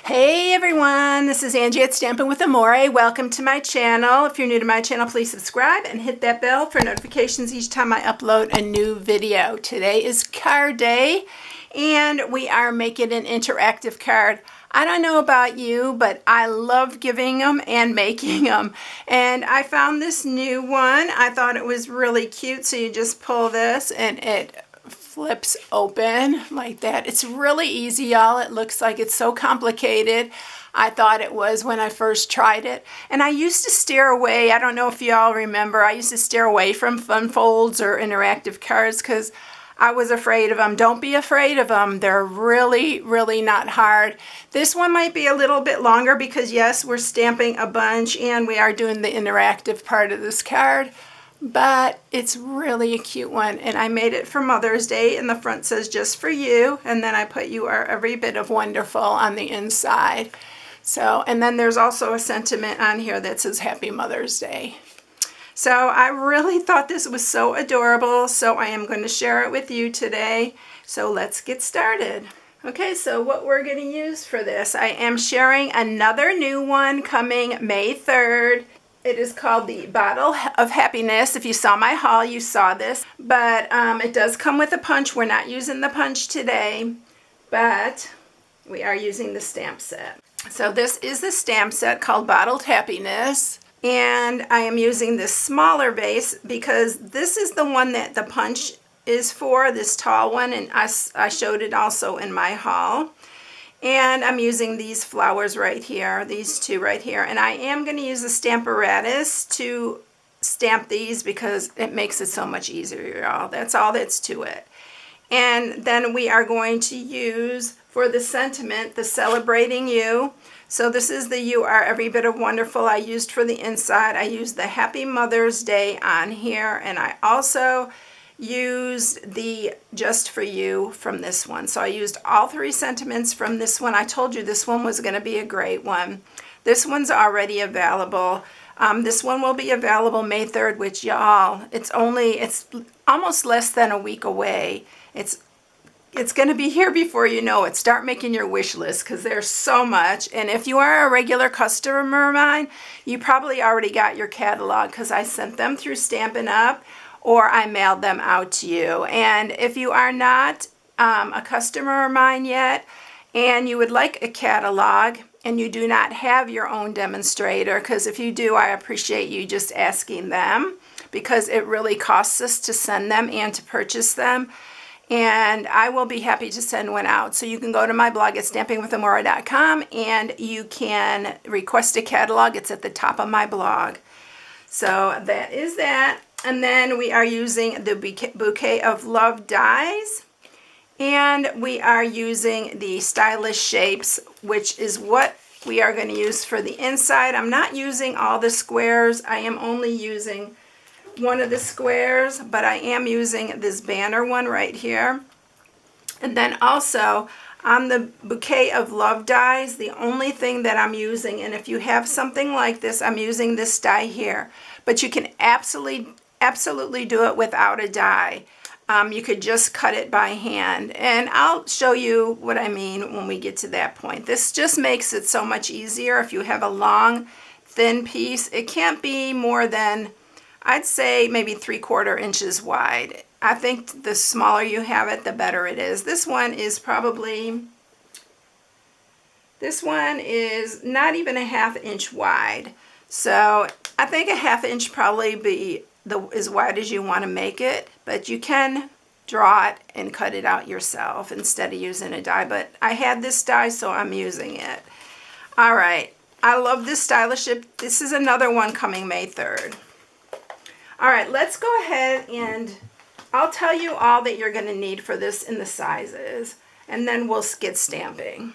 Hey everyone, this is Angie at Stampin' with Amore. Welcome to my channel. If you're new to my channel, please subscribe and hit that bell for notifications each time I upload a new video. Today is card day and we are making an interactive card. I don't know about you, but I love giving them and making them. And I found this new one. I thought it was really cute. So you just pull this and it flips open like that. It's really easy, y'all. It looks like it's so complicated. I thought it was when I first tried it. And I used to steer away. I don't know if y'all remember. I used to steer away from fun folds or interactive cards because I was afraid of them. Don't be afraid of them. They're really, really not hard. This one might be a little bit longer because yes, we're stamping a bunch and we are doing the interactive part of this card. But it's really a cute one, and I made it for Mother's Day, and the front says just for you, and then I put you are every bit of wonderful on the inside. So, and then there's also a sentiment on here that says Happy Mother's Day. So I really thought this was so adorable, so I am going to share it with you today. So let's get started. Okay, so what we're going to use for this, I am sharing another new one coming May 3rd. It is called the Bottle of Happiness. If you saw my haul, you saw this. But it does come with a punch. We're not using the punch today, but we are using the stamp set. So this is the stamp set called Bottled Happiness. And I am using this smaller base because this is the one that the punch is for, this tall one. And I showed it also in my haul. And I'm using these flowers right here, these two right here. And I am going to use the Stamparatus to stamp these because it makes it so much easier, y'all. That's all that's to it. And then we are going to use, for the sentiment, the Celebrating You. So this is the You Are Every Bit of Wonderful I used for the inside. I used the Happy Mother's Day on here. And I also used the Just For You from this one. So I used all three sentiments from this one. I told you this one was going to be a great one. This one's already available. This one will be available May 3rd, which y'all, it's almost less than a week away. It's going to be here before you know it. Start making your wish list because there's so much. And if you are a regular customer of mine, you probably already got your catalog because I sent them through Stampin' Up! Or I mailed them out to you. And if you are not a customer of mine yet and you would like a catalog and you do not have your own demonstrator, because if you do, I appreciate you just asking them because it really costs us to send them and to purchase them. And I will be happy to send one out. So you can go to my blog at StampingWithAmore.com and you can request a catalog. It's at the top of my blog. So that is that. And then we are using the Bouquet of Love dies. And we are using the Stylish Shapes, which is what we are going to use for the inside. I'm not using all the squares. I am only using one of the squares, but I am using this banner one right here. And then also on the Bouquet of Love dies, the only thing that I'm using, and if you have something like this, I'm using this die here. But you can absolutely do it without a die. You could just cut it by hand. And I'll show you what I mean when we get to that point. This just makes it so much easier if you have a long, thin piece. It can't be more than, I'd say, maybe 3/4 inches wide. I think the smaller you have it, the better it is. This one is not even a 1/2 inch wide. So I think a 1/2 inch probably be as wide as you want to make it, but you can draw it and cut it out yourself instead of using a die. But I had this die, so I'm using it. All right, I love this Stylish Ship. This is another one coming May 3rd. All right, let's go ahead and I'll tell you all that you're going to need for this in the sizes, and then we'll get stamping.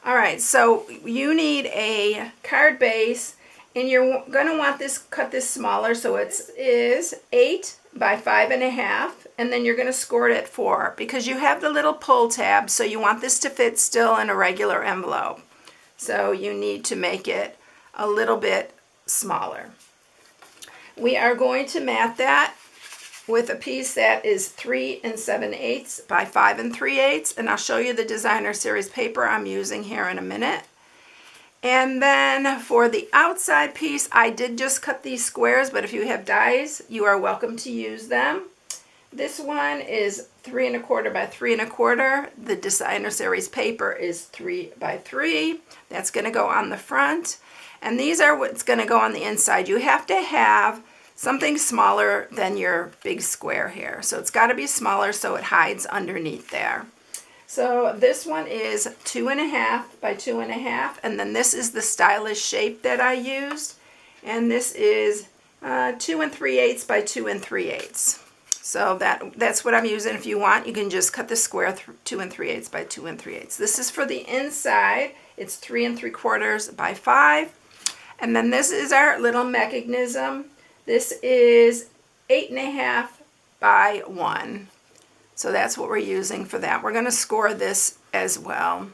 All right, so you need a card base. And you're going to want this, cut this smaller, so it is 8 by 5.5, and then you're going to score it at 4 because you have the little pull tab, so you want this to fit still in a regular envelope. So you need to make it a little bit smaller. We are going to mat that with a piece that is 3 7/8 by 5 3/8, and I'll show you the Designer Series paper I'm using here in a minute. And then for the outside piece, I did just cut these squares, but if you have dies, you are welcome to use them. This one is 3 1/4 by 3 1/4. The Designer Series paper is 3 by 3. That's going to go on the front. And these are what's going to go on the inside. You have to have something smaller than your big square here. So it's got to be smaller so it hides underneath there. So this one is 2 1/2 by 2 1/2. And then this is the stylish shape that I used. And this is 2 3/8 by 2 3/8. So that's what I'm using. If you want, you can just cut the square 2 3/8 by 2 3/8. This is for the inside. It's 3 3/4 by 5. And then this is our little mechanism. This is 8 1/2 by 1. So that's what we're using for that. We're going to score this as well.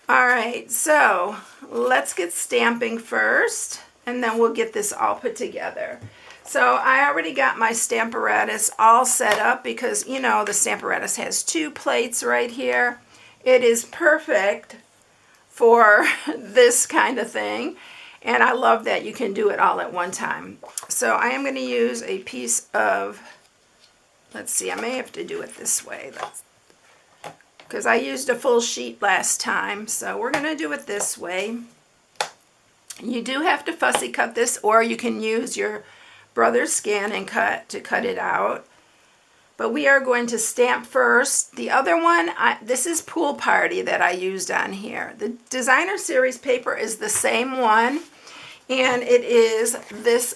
All right, so let's get stamping first, and then we'll get this all put together. So I already got my Stamparatus all set up because, you know, the Stamparatus has 2 plates right here. It is perfect for this kind of thing, and I love that you can do it all at one time. So I am going to use a piece of, let's see, I may have to do it this way because I used a full sheet last time, so we're going to do it this way. You do have to fussy cut this, or you can use your brother's scan and cut to cut it out. But we are going to stamp first. The other one, this is Pool Party that I used on here. The Designer Series paper is the same one, and it is this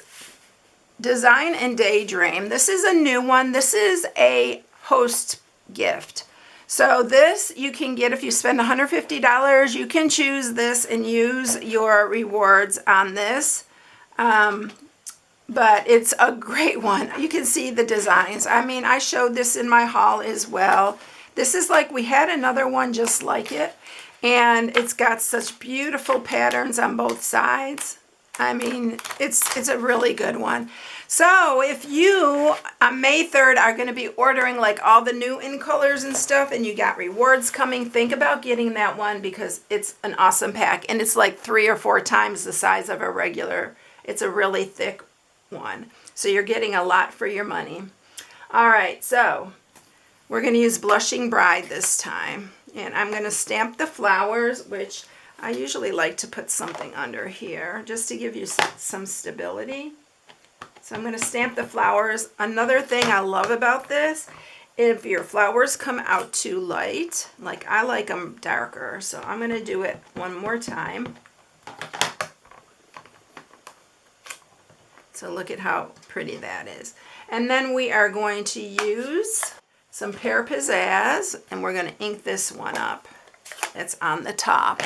Design and Daydream. This is a new one. This is a host gift. So this you can get if you spend $150. You can choose this and use your rewards on this. But it's a great one. You can see the designs. I mean, I showed this in my haul as well. This is like, we had another one just like it, and it's got such beautiful patterns on both sides. I mean, it's a really good one. So if you, on May 3rd, are going to be ordering like all the new in colors and stuff, and you got rewards coming, think about getting that one because it's an awesome pack. And it's like 3 or 4 times the size of a regular. It's a really thick one. So you're getting a lot for your money. All right, so we're going to use Blushing Bride this time. And I'm going to stamp the flowers, which I usually like to put something under here just to give you some stability. So I'm going to stamp the flowers. Another thing I love about this, if your flowers come out too light, like I like them darker, so I'm going to do it one more time. So look at how pretty that is. And then we are going to use some Pear Pizzazz, and we're going to ink this one up. It's on the top.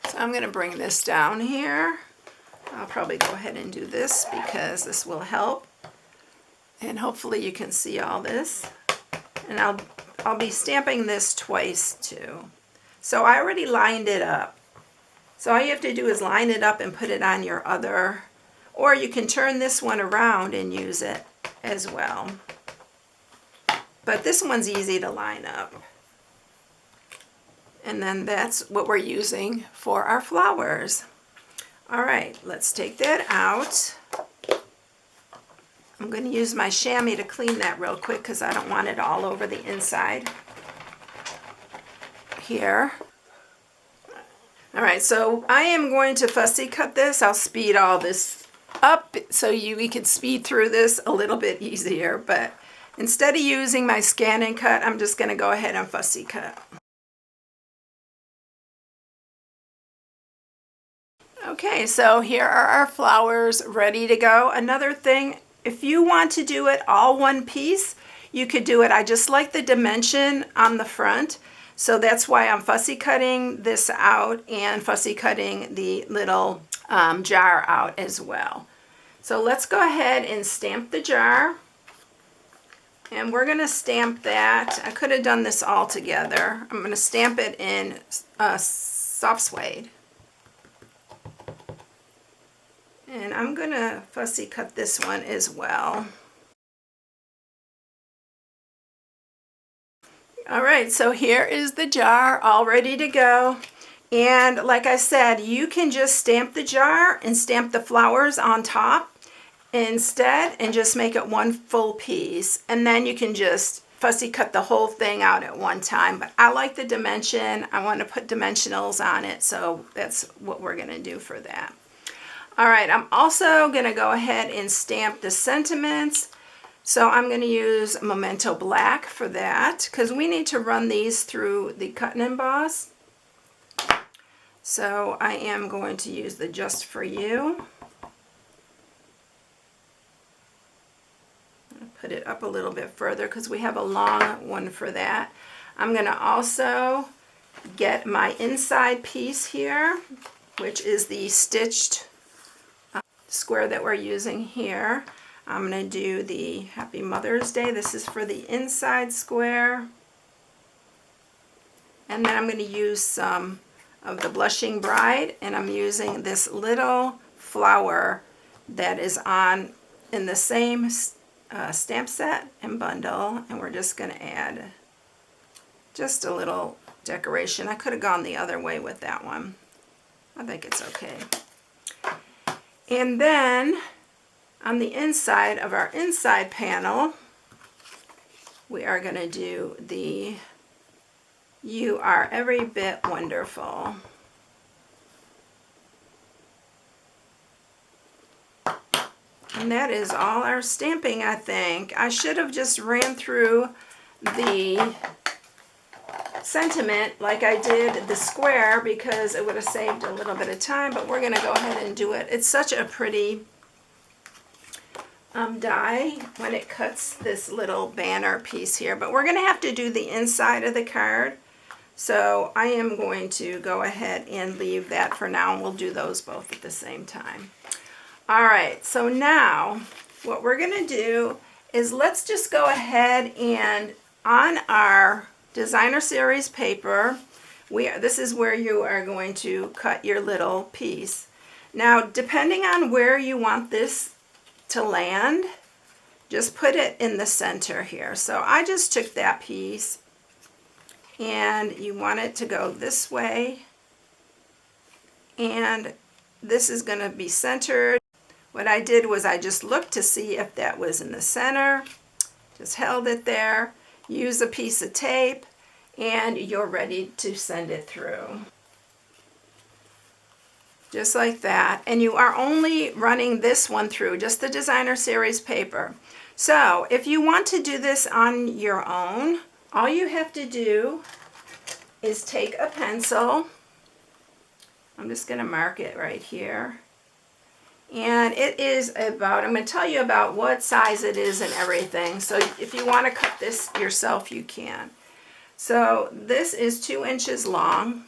So I'm going to bring this down here. I'll probably go ahead and do this because this will help. And hopefully you can see all this. And I'll be stamping this twice too. So I already lined it up. So all you have to do is line it up and put it on your other, or you can turn this one around and use it as well. But this one's easy to line up. And then that's what we're using for our flowers. All right, let's take that out. I'm going to use my chamois to clean that real quick because I don't want it all over the inside here. All right, so I am going to fussy cut this. I'll speed all this up so we can speed through this a little bit easier. But instead of using my scan and cut, I'm just going to go ahead and fussy cut. Okay, so here are our flowers ready to go. Another thing, if you want to do it all one piece, you could do it. I just like the dimension on the front, so that's why I'm fussy cutting this out and fussy cutting the little jar out as well. So let's go ahead and stamp the jar. And we're going to stamp that. I could have done this all together. I'm going to stamp it in soft suede. And I'm going to fussy cut this one as well. All right, so here is the jar all ready to go. And like I said, you can just stamp the jar and stamp the flowers on top instead and just make it one full piece. And then you can just fussy cut the whole thing out at one time. But I like the dimension. I want to put dimensionals on it, so that's what we're going to do for that. All right, I'm also going to go ahead and stamp the sentiments. So I'm going to use Memento Black for that because we need to run these through the cut and emboss. So I am going to use the Just For You. Put it up a little bit further because we have a long one for that. I'm going to also get my inside piece here, which is the stitched square that we're using here. I'm going to do the Happy Mother's Day. This is for the inside square. And then I'm going to use some of the Blushing Bride, and I'm using this little flower that is on in the same stamp set and bundle, and we're just going to add just a little decoration. I could have gone the other way with that one. I think it's okay. And then on the inside of our inside panel, we are going to do the You Are Every Bit Wonderful. And that is all our stamping, I think. I should have just ran through the sentiment like I did the square because it would have saved a little bit of time, but we're going to go ahead and do it. It's such a pretty die when it cuts this little banner piece here, but we're going to have to do the inside of the card. So I am going to go ahead and leave that for now, and we'll do those both at the same time. All right, so now what we're going to do is let's just go ahead and on our designer series paper, this is where you are going to cut your little piece. Now, depending on where you want this to land, just put it in the center here. So I just took that piece, and you want it to go this way, and this is going to be centered. What I did was I just looked to see if that was in the center, just held it there, use a piece of tape, and you're ready to send it through. Just like that. And you are only running this one through, just the designer series paper. So if you want to do this on your own, all you have to do is take a pencil. I'm just going to mark it right here. And it is about, I'm going to tell you about what size it is and everything. So if you want to cut this yourself, you can. So this is 2 inches long.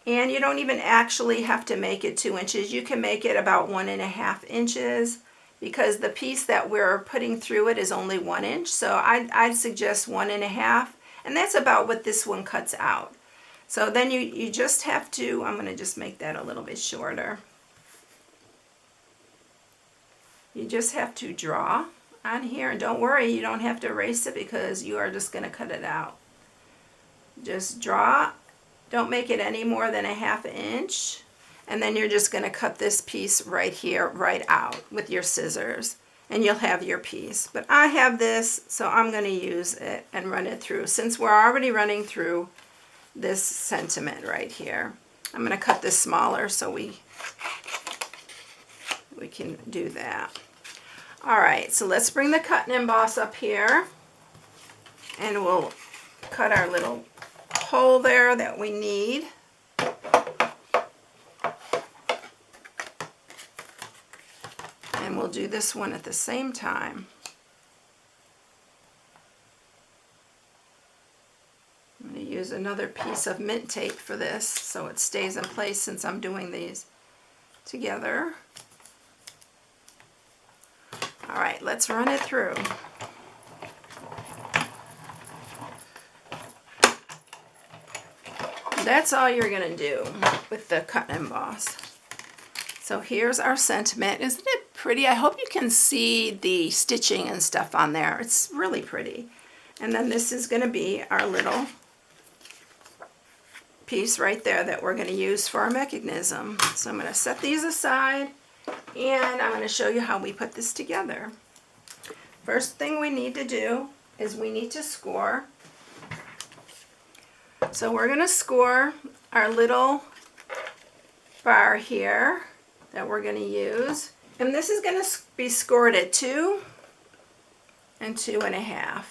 And you don't even actually have to make it 2 inches. You can make it about 1.5 inches because the piece that we're putting through it is only 1 inch. So I'd suggest 1.5. And that's about what this one cuts out. So then you just have to, I'm going to just make that a little bit shorter. You just have to draw on here, and don't worry, you don't have to erase it because you are just going to cut it out. Just draw, don't make it any more than 1/2 inch, and then you're just going to cut this piece right here, right out with your scissors, and you'll have your piece. But I have this, so I'm going to use it and run it through. Since we're already running through this sentiment right here, I'm going to cut this smaller so we can do that. All right, so let's bring the cut and emboss up here, and we'll cut our little hole there that we need. And we'll do this one at the same time. I'm going to use another piece of mint tape for this so it stays in place since I'm doing these together. All right, let's run it through. That's all you're going to do with the cut and emboss. So here's our sentiment. Isn't it pretty? I hope you can see the stitching and stuff on there. It's really pretty. And then this is going to be our little piece right there that we're going to use for our mechanism. So I'm going to set these aside, and I'm going to show you how we put this together. First thing we need to do is we need to score. So we're going to score our little bar here that we're going to use. And this is going to be scored at 2 and 2.5.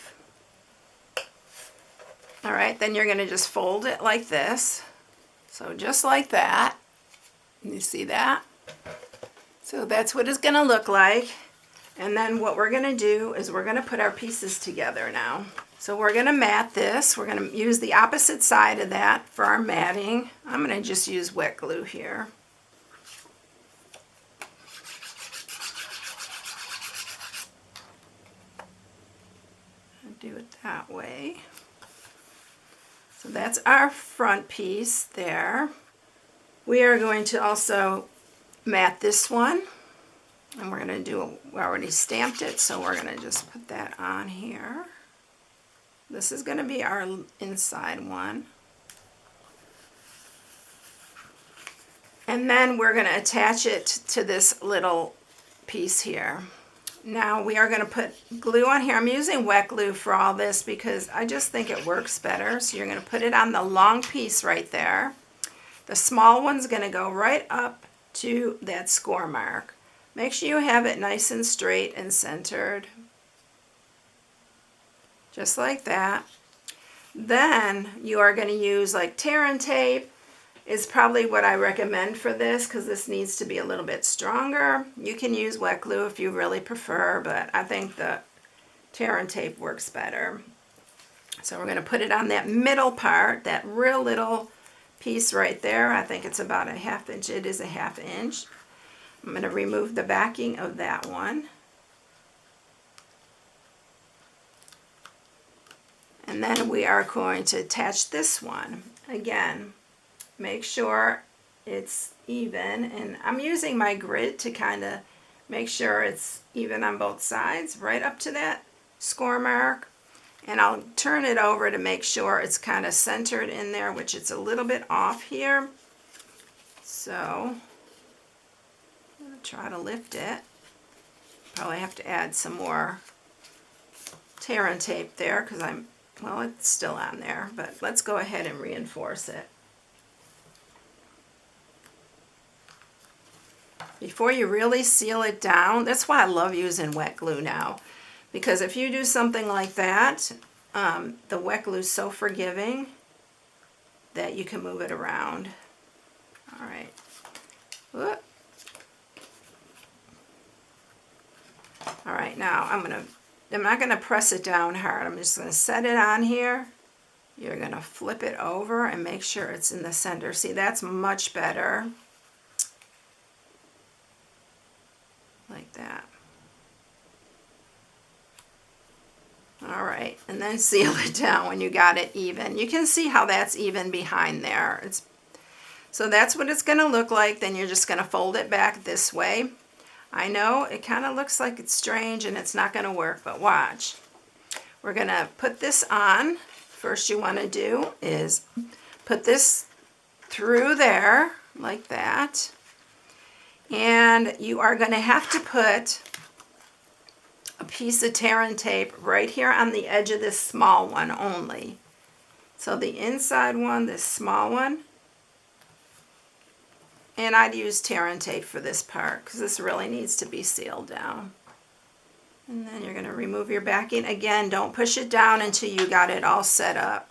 All right, then you're going to just fold it like this. So just like that. You see that? So that's what it's going to look like. And then what we're going to do is we're going to put our pieces together now. So we're going to mat this. We're going to use the opposite side of that for our matting. I'm going to just use wet glue here. Do it that way. So that's our front piece there. We are going to also mat this one. And we're going to do, we already stamped it, so we're going to just put that on here. This is going to be our inside one. And then we're going to attach it to this little piece here. Now we are going to put glue on here. I'm using wet glue for all this because I just think it works better. So you're going to put it on the long piece right there. The small one's going to go right up to that score mark. Make sure you have it nice and straight and centered. Just like that. Then you are going to use like tear and tape is probably what I recommend for this because this needs to be a little bit stronger. You can use wet glue if you really prefer, but I think the tear and tape works better. So we're going to put it on that middle part, that real little piece right there. I think it's about a 1/2 inch. It is a 1/2 inch. I'm going to remove the backing of that one. And then we are going to attach this one. Again, make sure it's even. And I'm using my grid to kind of make sure it's even on both sides, right up to that score mark. And I'll turn it over to make sure it's kind of centered in there, which it's a little bit off here. So I'm going to try to lift it. Probably have to add some more tear and tape there because well, it's still on there, but let's go ahead and reinforce it. Before you really seal it down, that's why I love using wet glue now. Because if you do something like that, the wet glue is so forgiving that you can move it around. All right. Whoop. All right, now I'm not going to press it down hard. I'm just going to set it on here. You're going to flip it over and make sure it's in the center. See, that's much better. Like that. All right, and then seal it down when you got it even. You can see how that's even behind there. So that's what it's going to look like. Then you're just going to fold it back this way. I know it kind of looks like it's strange and it's not going to work, but watch. We're going to put this on. First you want to do is put this through there like that. And you are going to have to put a piece of tear and tape right here on the edge of this small one only. So the inside one, this small one, and I'd use tear and tape for this part because this really needs to be sealed down. And then you're going to remove your backing. Again, don't push it down until you got it all set up.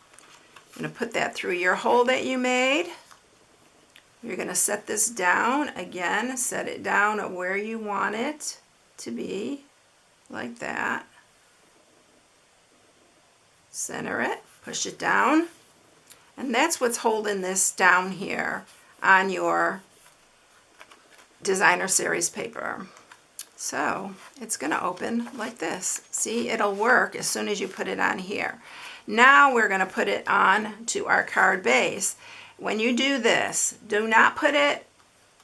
You're going to put that through your hole that you made. You're going to set this down. Again, set it down at where you want it to be, like that. Center it, push it down. And that's what's holding this down here on your designer series paper. So it's going to open like this. See, it'll work as soon as you put it on here. Now we're going to put it on to our card base. When you do this, do not put it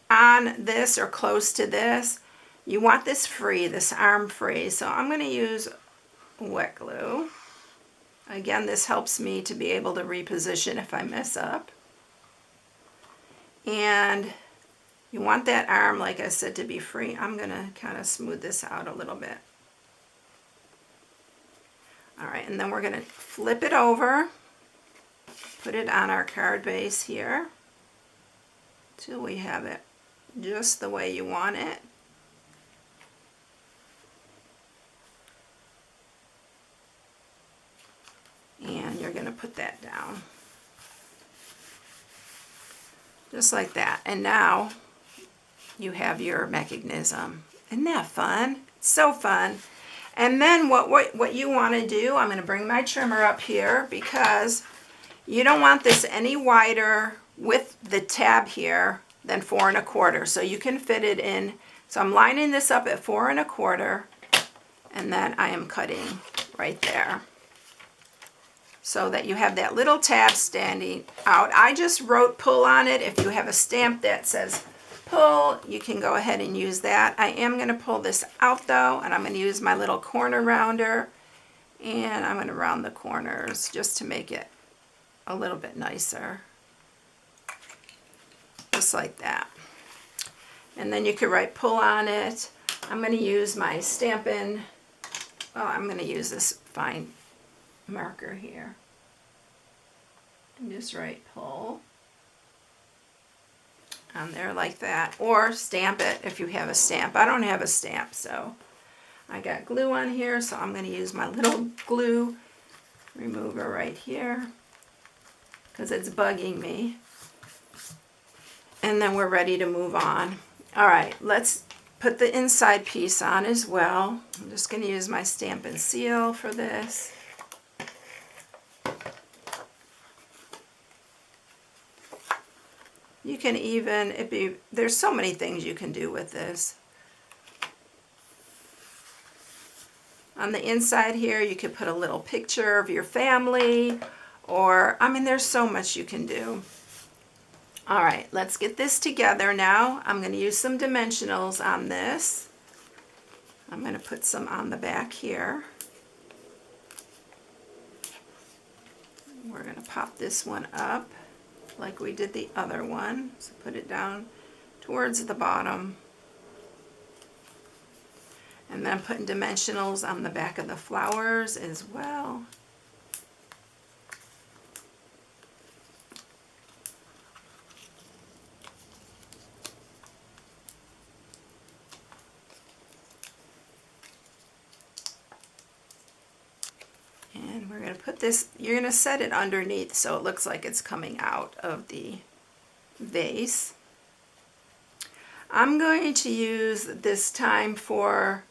on this or close to this. You want this free, this arm free. So I'm going to use wet glue. Again, this helps me to be able to reposition if I mess up. And you want that arm, like I said, to be free. I'm going to kind of smooth this out a little bit. All right, and then we're going to flip it over, put it on our card base here till we have it just the way you want it. And you're going to put that down. Just like that. And now you have your mechanism. Isn't that fun? It's so fun. And then what you want to do, I'm going to bring my trimmer up here because you don't want this any wider with the tab here than 4 1/4. So you can fit it in. So I'm lining this up at 4 1/4, and then I am cutting right there, so that you have that little tab standing out. I just wrote pull on it. If you have a stamp that says pull, you can go ahead and use that. I am going to pull this out though, and I'm going to use my little corner rounder, and I'm going to round the corners just to make it a little bit nicer. Just like that. And then you could write pull on it. I'm going to use my Stampin', I'm going to use this fine marker here and just write pull on there like that, or stamp it if you have a stamp. I don't have a stamp, so I got glue on here, so I'm going to use my little glue remover right here because it's bugging me. And then we're ready to move on. All right, let's put the inside piece on as well. I'm just going to use my Stampin' Seal for this. You can even, there's so many things you can do with this. On the inside here, you could put a little picture of your family, or, I mean, there's so much you can do. All right, let's get this together now. I'm going to use some dimensionals on this. I'm going to put some on the back here. We're going to pop this one up like we did the other one. So put it down towards the bottom. And then I'm putting dimensionals on the back of the flowers as well. And we're going to put this, you're going to set it underneath so it looks like it's coming out of the vase. I'm going to use this time for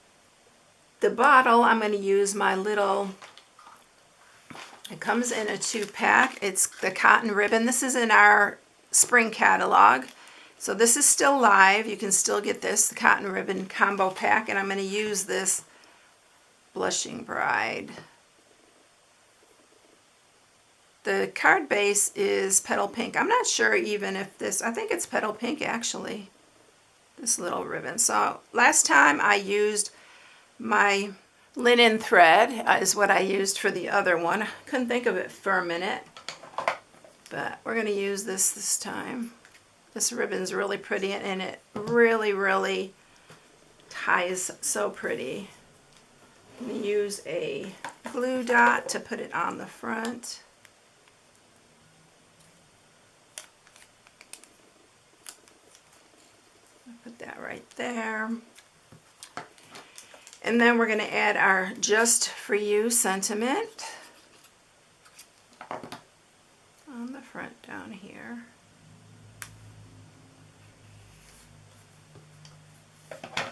the bottle, I'm going to use my little, it comes in a 2-pack. It's the cotton ribbon. This is in our spring catalog. So this is still live. You can still get this, the cotton ribbon combo pack. And I'm going to use this Blushing Bride. The card base is petal pink. I'm not sure even if this, I think it's petal pink actually, this little ribbon. So last time I used my linen thread is what I used for the other one. I couldn't think of it for a minute, but we're going to use this time. This ribbon's really pretty, and it really ties so pretty. I'm going to use a glue dot to put it on the front. Put that right there. And then we're going to add our Just For You sentiment on the front down here.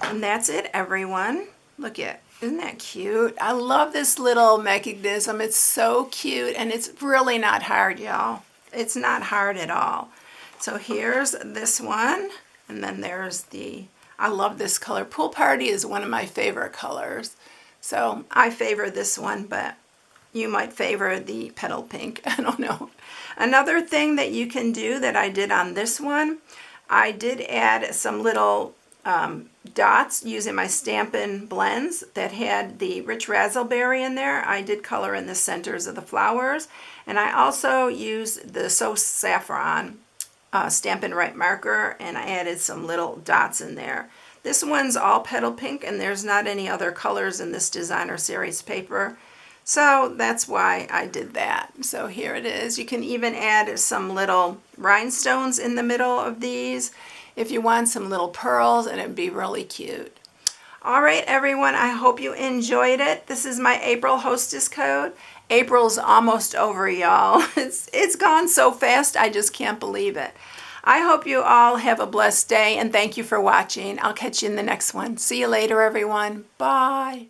And that's it, everyone. Look at, isn't that cute? I love this little mechanism. It's so cute, and it's really not hard, y'all. It's not hard at all. So here's this one, and then there's the, I love this color. Pool Party is one of my favorite colors. So I favor this one, but you might favor the petal pink. I don't know. Another thing that you can do that I did on this one, I did add some little dots using my Stampin' blends that had the rich razzleberry in there. I did color in the centers of the flowers. And I also used the So Saffron Stampin' Right marker, and I added some little dots in there. This one's all petal pink, and there's not any other colors in this designer series paper. So that's why I did that. So here it is. You can even add some little rhinestones in the middle of these if you want some little pearls, and it'd be really cute. All right, everyone, I hope you enjoyed it. This is my April hostess code. April's almost over, y'all. It's gone so fast, I just can't believe it. I hope you all have a blessed day, and thank you for watching. I'll catch you in the next one. See you later, everyone. Bye.